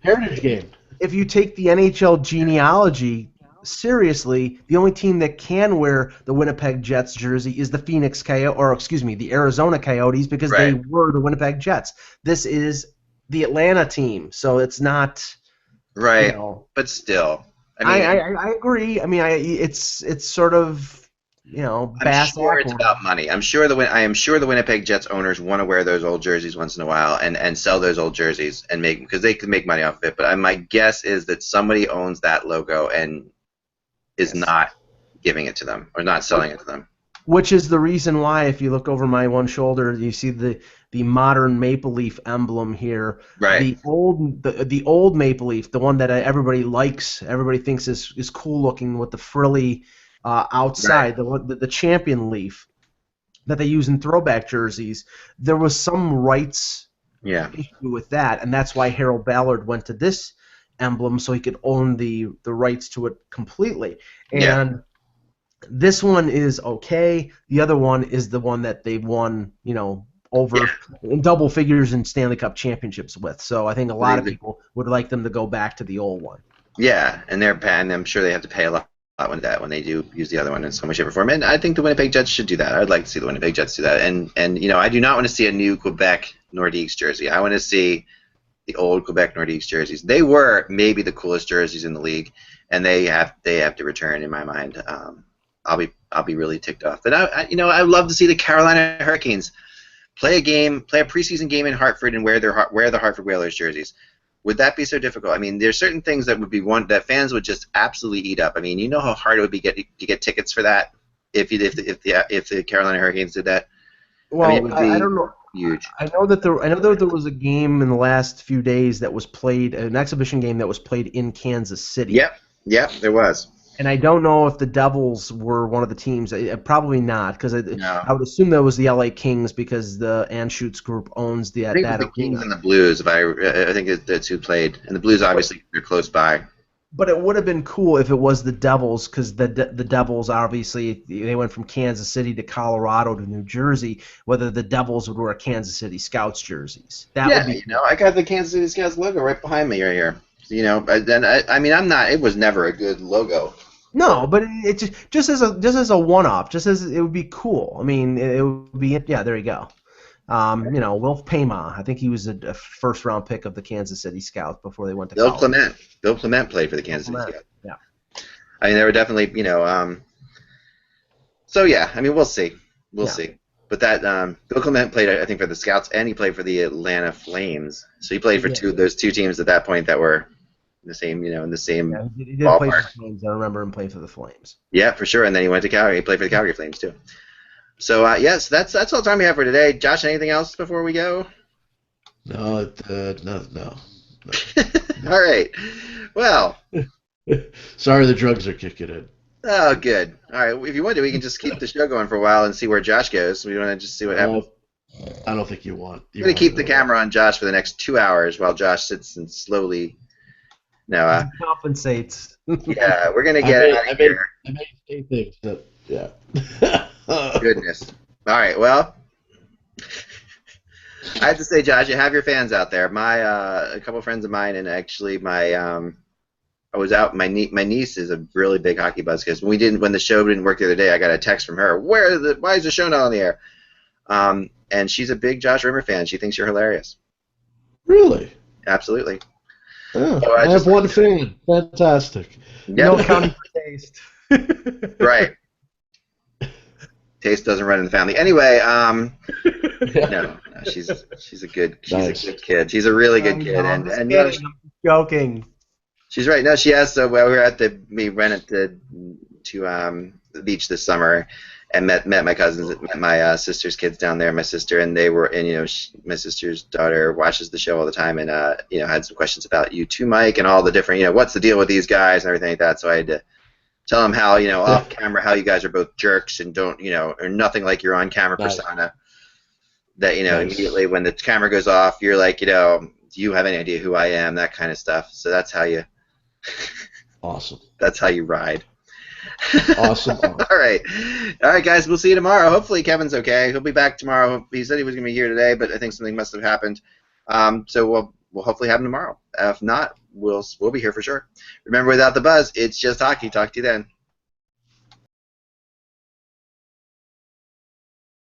heritage game. If you take the NHL genealogy seriously, the only team that can wear the Winnipeg Jets jersey is the the Arizona Coyotes, because they were the Winnipeg Jets. This is the Atlanta team, so it's not. Right, but still, I agree. It's sort of, I'm sure it's about money. I am sure the Winnipeg Jets owners want to wear those old jerseys once in a while and sell those old jerseys and because they could make money off of it. But my guess is that somebody owns that logo and is not giving it to them or not selling it to them. Which is the reason why, if you look over my one shoulder, you see the modern Maple Leaf emblem here. Right. The old Maple Leaf, the one that everybody likes, everybody thinks is cool looking with the frilly outside, the champion leaf that they use in throwback jerseys. There was some rights issue with that, and that's why Harold Ballard went to this emblem so he could own the rights to it completely. And this one is okay. The other one is the one that they've won, over in double figures in Stanley Cup championships with. So I think a lot of people would like them to go back to the old one. Yeah, and I'm sure they have to pay a lot when they do use the other one in some way, shape, or form. And I think the Winnipeg Jets should do that. I'd like to see the Winnipeg Jets do that. And you know, I do not want to see a new Quebec Nordiques jersey. I want to see the old Quebec Nordiques jerseys. They were maybe the coolest jerseys in the league, and they have to return in my mind. I'll be really ticked off. But I love to see the Carolina Hurricanes play a preseason game in Hartford and wear the Hartford Whalers jerseys. Would that be so difficult? I mean, there's certain things that would be that fans would just absolutely eat up. I mean, you know how hard it would be to get tickets for that if the Carolina Hurricanes did that. Well, I mean, I don't know. Huge. I know that there was a game in the last few days that was played, an exhibition game that was played in Kansas City. Yep, there was. And I don't know if the Devils were one of the teams. Probably not, because I would assume that was the LA Kings because the Anschutz Group owns that arena. The Kings and the Blues. I think that's who played, and the Blues obviously they're close by. But it would have been cool if it was the Devils, because the Devils obviously they went from Kansas City to Colorado to New Jersey. Whether the Devils would wear Kansas City Scouts jerseys. That would be cool. I got the Kansas City Scouts logo right behind me right here. You know, then it was never a good logo. No, but it just as a one-off, just as it would be cool. I mean, it would be there you go. Wilf Payma, I think he was a first-round pick of the Kansas City Scouts before they went to college. Bill Clement played for the Kansas City Scouts. Yeah. I mean, they were definitely, so yeah, I mean, we'll see. We'll see. But that Bill Clement played, I think, for the Scouts, and he played for the Atlanta Flames. So he played for those two teams at that point that were in the same, in the same he did ballpark. play for the Flames. I remember him playing for the Flames. Yeah, for sure. And then he went to Calgary. He played for the Calgary Flames too. So yes, that's all the time we have for today. Josh, anything else before we go? No. All right. Well. Sorry, the drugs are kicking in. Oh, good. All right. If you want to, we can just keep the show going for a while and see where Josh goes. We want to just see what happens. I don't think you want. We're going to keep the camera on Josh for the next 2 hours while Josh sits and slowly. Compensates. Yeah, we're going to get out of here. I made 8 things. That, yeah. Goodness. All right. Well, I have to say, Josh, you have your fans out there. A couple of friends of mine, and actually I was out. My niece is a really big HockeyBuzzCast. When the show didn't work the other day, I got a text from her. Why is the show not on the air? And she's a big Josh Rimmer fan. She thinks you're hilarious. Really? Absolutely. Oh, so I have one fan. Fantastic. Yep. No accounting for taste. Right. Taste doesn't run in the family. Anyway, no, she's a good kid. She's a really good kid, I'm joking. She's right. No, she has. So we rented to the beach this summer, and met my cousins, met my sister's kids down there. My sister and my sister's daughter watches the show all the time, and had some questions about you too, Mike, and all the different what's the deal with these guys and everything like that. So I had to tell them how off camera how you guys are both jerks and don't are nothing like your on camera persona. That immediately when the camera goes off, you're like do you have any idea who I am? That kind of stuff. So that's how you. Awesome. That's how you ride. Awesome. All right, guys. We'll see you tomorrow. Hopefully, Kevin's okay. He'll be back tomorrow. He said he was going to be here today, but I think something must have happened. So we'll hopefully have him tomorrow. If not, we'll be here for sure. Remember, without the buzz, it's just hockey. Talk to you then.